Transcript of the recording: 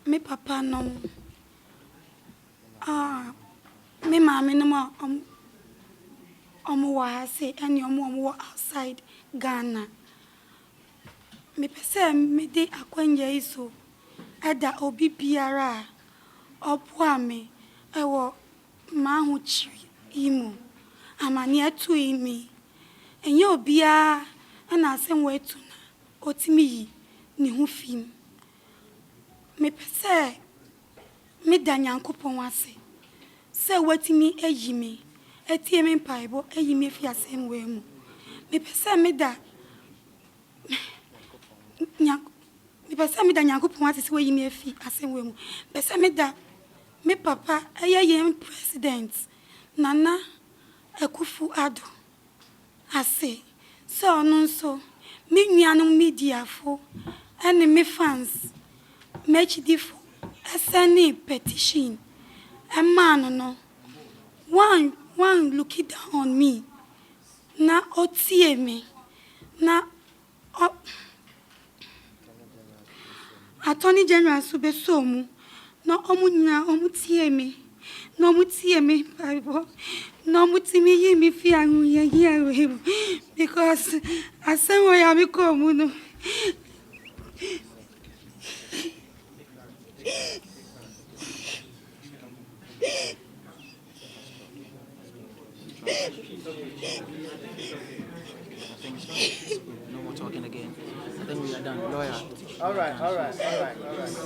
me papa no me mama no ma wa say any omo outside Ghana. Me pese me de akwanya iso eda obi biara oboa me ewo ma hu chiri imo amani atu imi enye obia na asem wetu na otimi yi ni hu fim me pese me da Nyankopon ase se watimi eyi me etie me mpaibo eyi me fi asem we mu me pese me da Nyankopon ase se we yi me fi asem we mu pese me da me papa eye president Nana Akufo-Addo ase so ono nso me nuanom media fo ene me fans me chidifo eseni petition a man no one looking down on me na otie me na Attorney General sube somu na omunya omutie me no mutie me Bible no mutimi yi mi fi anu ye because asen we ya mi ko mu no No more talking again. I think we are done. Lawyer. All right.